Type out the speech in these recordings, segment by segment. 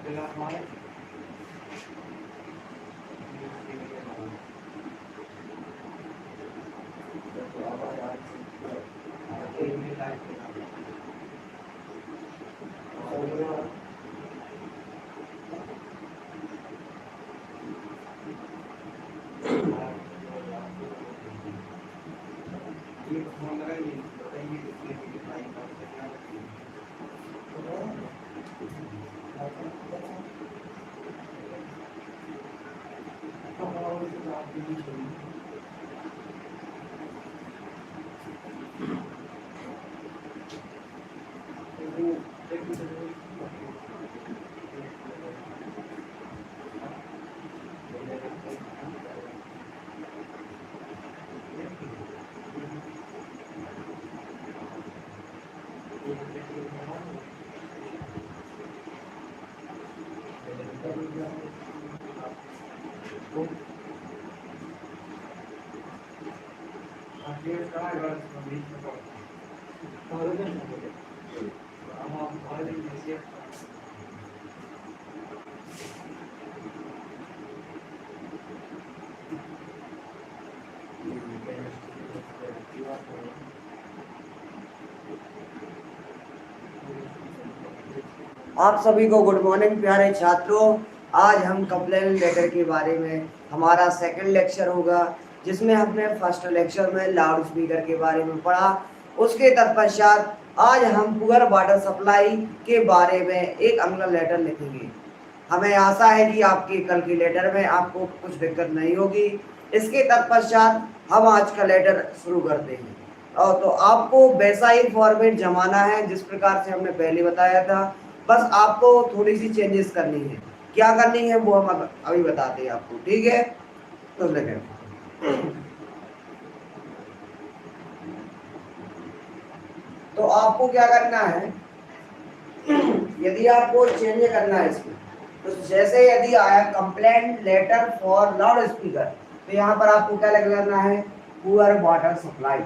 आप सभी को गुड मॉर्निंग प्यारे छात्रों। आज हम कंप्लेन लेटर के बारे में हमारा सेकंड लेक्चर होगा, जिसमें हमने फर्स्ट लेक्चर में लाउड स्पीकर के बारे में पढ़ा। उसके तत्पश्चात आज हम पुअर वाटर सप्लाई के बारे में एक अगला लेटर लिखेंगे। हमें आशा है कि आपके कल के लेटर में आपको कुछ दिक्कत नहीं होगी। इसके तत्पश्चात हम आज का लेटर शुरू करते हैं। और तो आपको वैसा ही फॉर्मेट जमाना है जिस प्रकार से हमने पहले बताया था, बस आपको थोड़ी सी चेंजेस करनी है। क्या करनी है वो हम अभी बताते हैं आपको, ठीक है? तो तो आपको क्या करना है, यदि आपको चेंज करना है इसमें, तो जैसे यदि आया complaint letter for loud speaker, तो यहाँ पर आपको क्या लगना है, पुअर वाटर सप्लाई।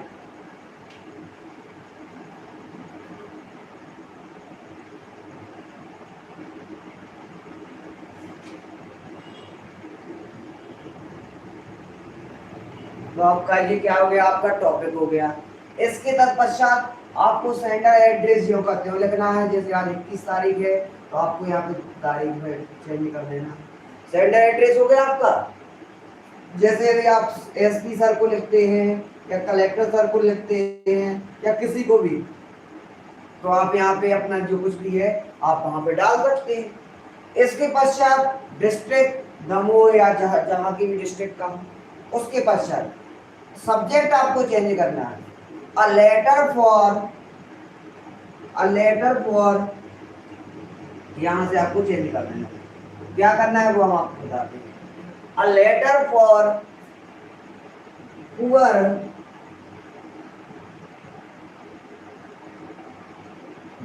तो आपका ये क्या हो गया, आपका टॉपिक हो गया। इसके तत्पश्चात आपको सेंटर एड्रेस जो करते हो लिखना है। जैसे आज 21 तारीख है तो आपको यहाँ पे तारीख में चेंज कर देना। सेंटर एड्रेस हो गया आपका। जैसे यदि आप एसपी सर को लिखते हैं या कलेक्टर सर को लिखते हैं या किसी को भी, तो आप यहाँ पे अपना जो कुछ भी है आप वहाँ पे डाल सकते हैं। इसके पश्चात डिस्ट्रिक्ट दमोह या जहाँ की भी डिस्ट्रिक्ट का, उसके पश्चात सब्जेक्ट आपको चेंज करना है। अ लेटर फॉर यहां से आपको चेंज करना है। क्या करना है वो हम आपको बताते हैं। A letter for poor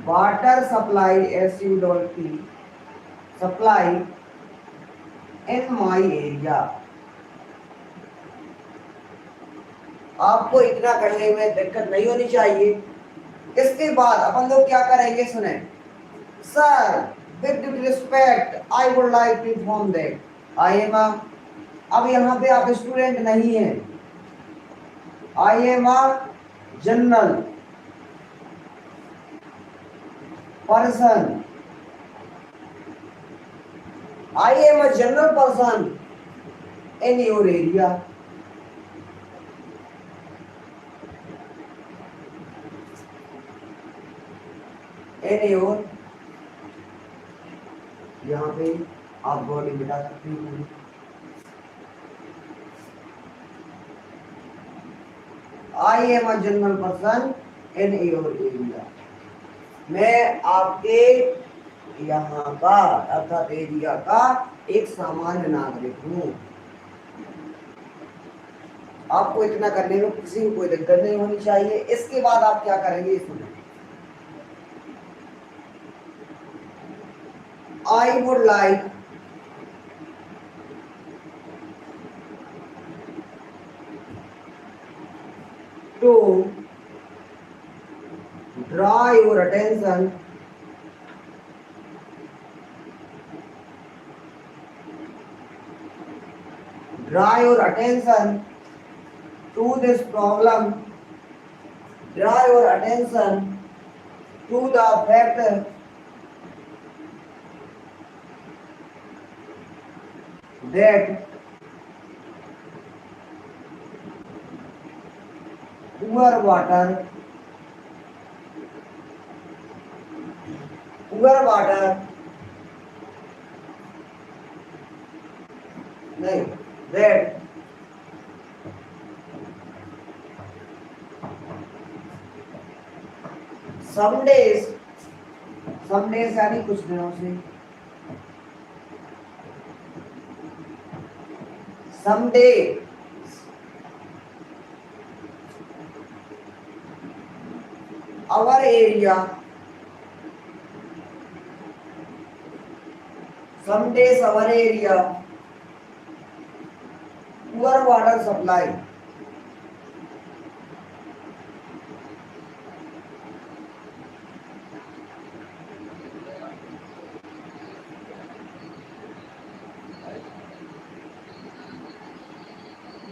water supply SUT supply in my area. आपको इतना करने में दिक्कत नहीं होनी चाहिए। इसके बाद अपन लोग क्या करेंगे, सुने। Sir, with due respect I would like to inform that I am अब यहाँ पे आप स्टूडेंट नहीं है, I am general person, I am a general person in your area. और यहाँ पे आप बॉडी बिठा सकते हैं। I am a general person in your area. मैं आपके यहाँ का अर्थात एरिया का एक सामान्य नागरिक हूँ। आपको इतना करने में किसी को कोई दिक्कत नहीं होनी चाहिए। इसके बाद आप क्या करेंगे, इसमें I would like to draw your attention draw your attention to this problem, draw your attention to the fact that poor water, poor water, नहीं, that some days, some days यानी कुछ दिनों से, some day, our area, some days our area, poor water supply,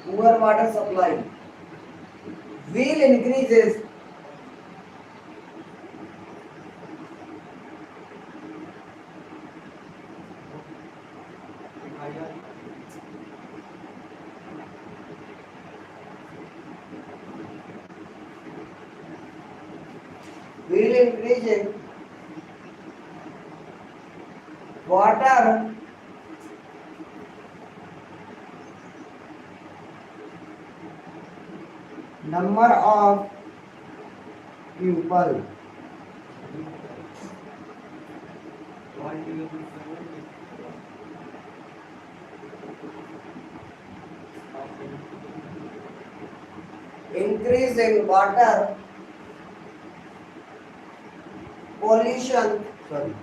poor water supply will increases will increase water number of people, increase in water pollution, sorry,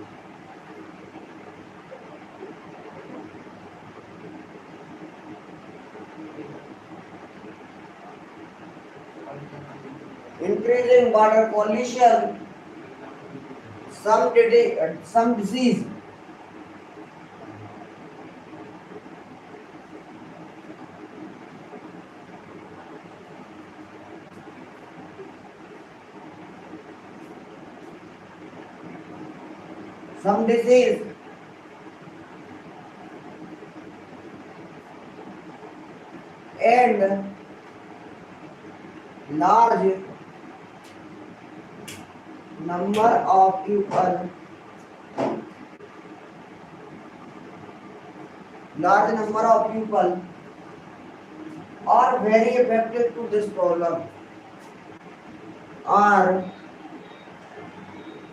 increasing water pollution, some disease, some disease, and large number of people, large number of people are very affected to this problem, are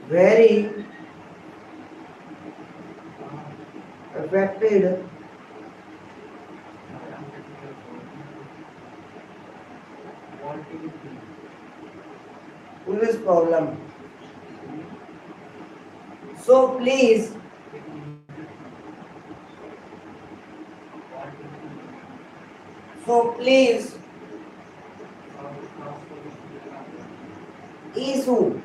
very affected to this problem. So please issue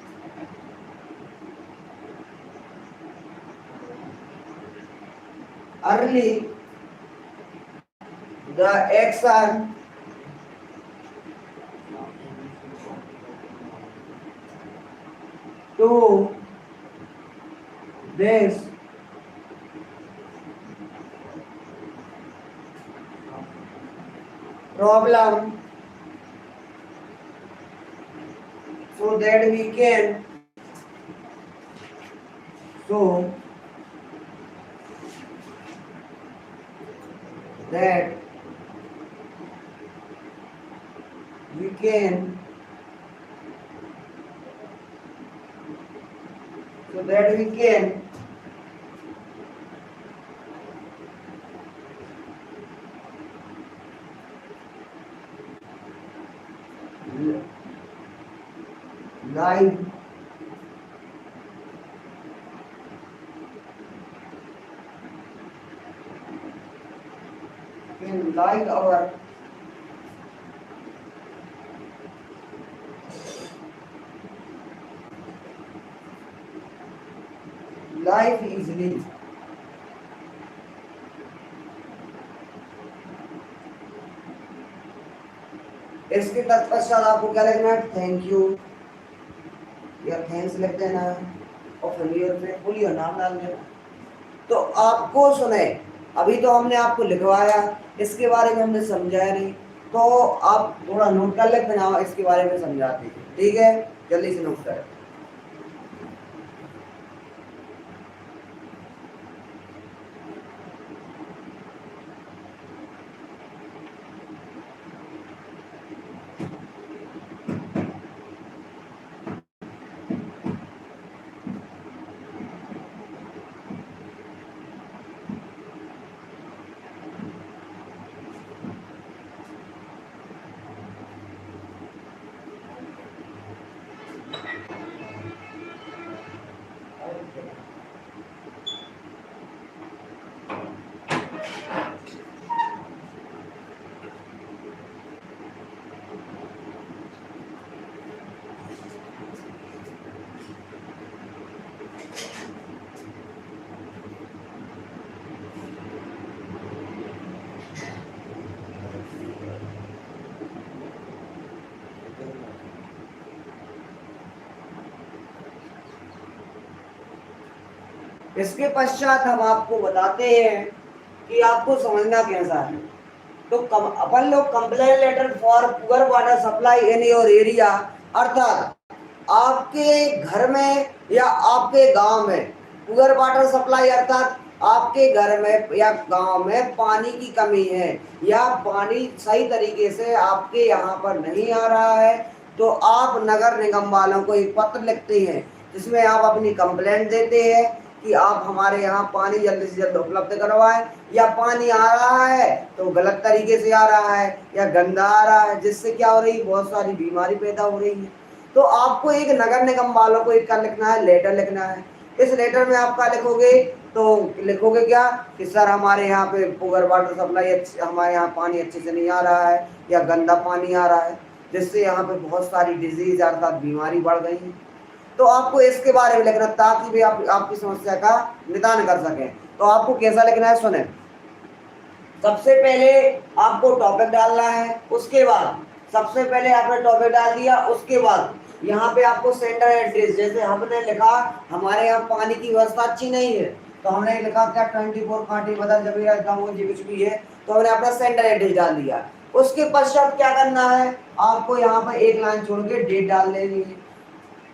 early the action to this problem so that we can live our life easily. इसके तत्पश्चात आपको क्या लिखना है, thank you या thanks लिख देना है और फेलियर पे फुल योर नाम डाल देना। तो आपको सुने, अभी तो हमने आपको लिखवाया, इसके बारे में हमने समझाया नहीं, तो आप थोड़ा नोट कर ले, फिर हम इसके बारे में समझाते हैं, ठीक है, जल्दी से नोट करें। इसके पश्चात हम आपको बताते हैं कि आपको समझना कैसा है। तो अपन लोग complain letter for poor water supply in your area, अर्थात आपके घर में या आपके गांव में पुअर वाटर सप्लाई, अर्थात आपके घर में या गांव में पानी की कमी है या पानी सही तरीके से आपके यहाँ पर नहीं आ रहा है, तो आप नगर निगम वालों को एक पत्र लिखते हैं जिसमें आप अपनी कंप्लेंट देते हैं कि आप हमारे यहाँ पानी जल्दी से जल्द उपलब्ध करवाएं, या पानी आ रहा है तो गलत तरीके से आ रहा है या गंदा आ रहा है, जिससे क्या हो रही है, बहुत सारी बीमारी पैदा हो रही है। तो आपको एक नगर निगम वालों को एक क्या लिखना है, लेटर लिखना है। इस लेटर में आप क्या लिखोगे, तो लिखोगे क्या कि सर हमारे यहाँ पे पुअर वाटर सप्लाई हमारे यहाँ पानी अच्छे से नहीं आ रहा है या गंदा पानी आ रहा है, जिससे यहाँ पे बहुत सारी डिजीज अर्थात बीमारी बढ़ गई है। तो आपको इसके बारे में लिखना ताकि भी आप आपकी समस्या का निदान कर सकें। तो आपको कैसा लिखना है, सुने, सबसे पहले आपको टॉपिक डालना है, उसके बाद सबसे पहले आपने टॉपिक डाल दिया, उसके बाद यहाँ पे आपको सेंटर एड्रेस, जैसे हमने लिखा हमारे यहाँ पानी की व्यवस्था अच्छी नहीं है, तो हमने लिखा क्या 24 कांटी बदल जबीरा गाँव जी कुछ भी है, तो हमने अपना सेंटर एड्रेस डाल दिया। उसके पश्चात क्या करना है, आपको यहाँ पर एक लाइन छोड़ के डेट डाल देनी है।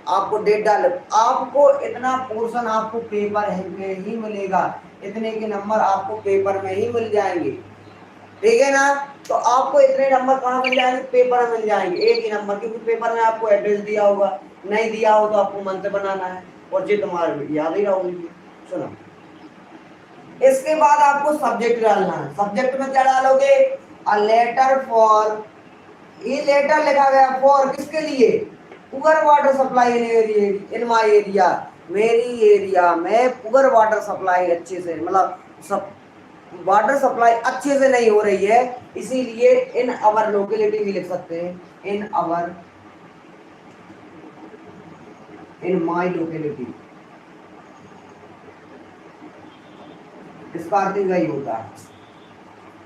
आपको डेट डाल, आपको इतना पोर्शन आपको पेपर में ही मिलेगा, इतने के नंबर आपको पेपर में ही मिल जाएंगे, ठीक है ना। तो आपको इतने नंबर कहाँ मिल जाएंगे, पेपर में मिल जाएंगे, एक ही नंबर, क्योंकि पेपर में आपको एड्रेस दिया होगा, नहीं दिया हो तो आपको मन से बनाना है और ये तुम्हारे याद ही रहोगी। सुनो, इसके बाद आपको सब्जेक्ट डालना है। सब्जेक्ट में क्या डालोगे, अ लेटर फॉर, ये लेटर लिखा गया फॉर किसके लिए, poor water supply in my area, मेरी एरिया में पुअर वाटर सप्लाई अच्छे से, मतलब सब वाटर सप्लाई अच्छे से नहीं हो रही है, इसीलिए इन अवर लोकेलिटी भी लिख सकते हैं, इन अवर, इन माई लोकेलिटी, इसका अर्थ वही होता है,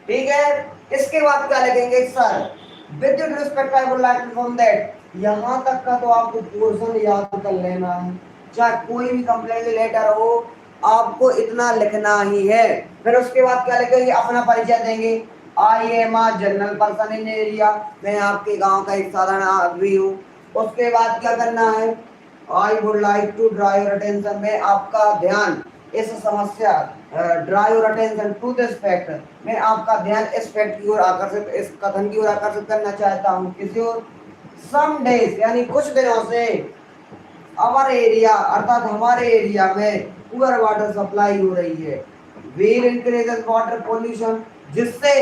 ठीक है। इसके बाद क्या लिखेंगे, sir with respect I would like to inform that, यहाँ तक का तो आपको पोर्शन याद कर लेना है, चाहे कोई भी कंप्लेंट लेटर हो आपको इतना लिखना ही है। फिर उसके बाद क्या लिखेंगे, अपना परिचय देंगे, I am a general person in area, मैं आपके गांव का एक साधारण आदमी हूँ। उसके बाद क्या करना है, I would like to draw your attention, मैं आपका ध्यान इस समस्या, draw your attention to this fact, मैं आपका ध्यान इस फैक्ट की ओर आकर्षित, इस कथन की ओर आकर्षित करना चाहता हूँ, किसी और, सम डेज यानी कुछ दिनों से, अवर एरिया अर्थात हमारे एरिया में पुअर वाटर सप्लाई हो रही है, व्हील इंक्रीजेस वाटर पॉल्यूशन, जिससे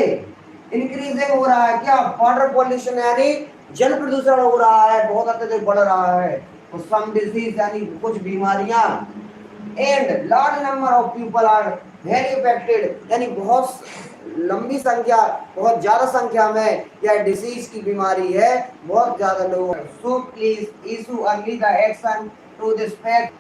इंक्रीजिंग हो रहा है क्या, वाटर पॉल्यूशन यानी जल प्रदूषण हो रहा है, बहुत अत्यधिक बढ़ रहा है, तो सम डिजीज यानी कुछ बीमारियां, and large number of people are very affected यानी बहुत लंबी संख्या, बहुत ज्यादा संख्या में यह डिसीज की बीमारी है, बहुत ज्यादा लोग, so please issue early the action to this fact,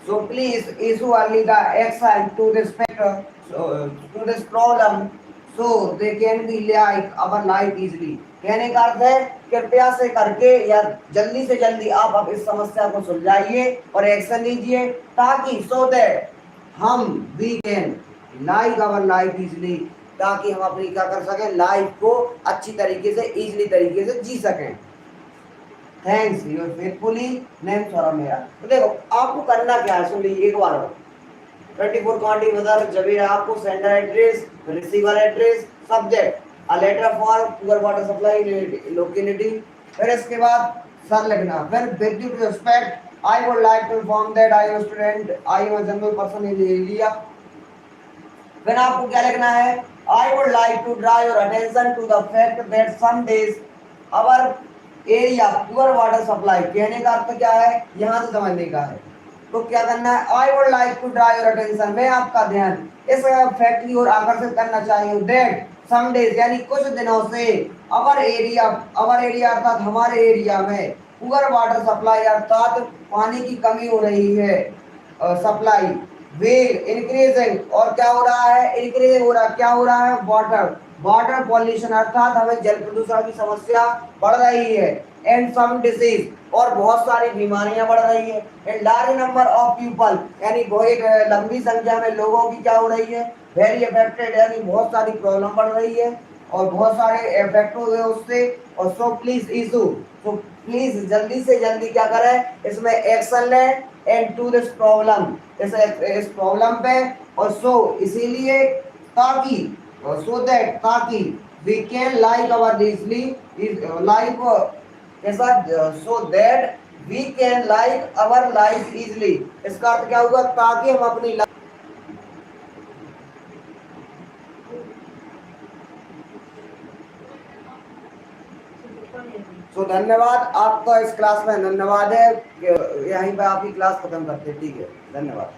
so please issue early the action to this factor to this problem so they can be like our life easily। कहने का अर्थ है कृपया से करके या जल्दी से जल्दी आप अब इस समस्या को सुलझाइए और एक्शन लीजिए ताकि so that हम we can like our life easily, ताकि हम अपनी क्या कर सकें लाइफ को अच्छी तरीके से इजीली तरीके से जी सकें। Thanks your faithfully name Saurabh मेरा। तो देखो आपको करना क्या है, सुन लीजिए एक बार। 24 क्वांटिटी बदल जब ये आपको sender address, receiver address, subject a letter for poor water supply locality, फिर इसके बाद सर लिखना, फिर with due to respect I would like to inform that I am student, I am a general person in area. फिर आपको क्या लिखना है, I would like to draw your attention to the fact that some days our area poor water supply. कहने का अर्थ क्या है, यहाँ से समझने का है। तो क्या करना है, I would like to draw your attention, मैं आपका ध्यान इस फैक्ट की ओर आकर्षित करना चाहिए दैट सम डेज यानी कुछ दिनों से अवर एरिया अर्थात हमारे एरिया में पुअर वाटर सप्लाई अर्थात पानी की कमी हो रही है, सप्लाई विल इंक्रीजिंग और क्या हो रहा है, इंक्रीजिंग हो रहा है, क्या हो रहा है, वाटर पॉल्यूशन अर्थात हमें जल प्रदूषण की समस्या बढ़ रही है, एंड सम डिसीज और बहुत सारी बीमारियां बढ़ रही है, and large number of people यानी बहुत लंबी संख्या में लोगों की क्या हो रही है, वेरी अफेक्टेड यानी बहुत सारी प्रॉब्लम बढ़ रही है और बहुत सारे इफेक्ट हुए उससे। और सो प्लीज इशू, तो प्लीज जल्दी से जल्दी क्या करें, इसमें एक्शन लें एंड टू दिस प्रॉब्लम, इस प्रॉब्लम पे। और सो इसीलिए ताकि सो दैट ताकि we can like our easily life ऐसा, so that we can like our life easily. इसका अर्थ क्या होगा, ताकि हम अपनी तो धन्यवाद आपका इस क्लास में धन्यवाद है, यहीं पे आपकी क्लास खत्म करते हैं, ठीक है, धन्यवाद।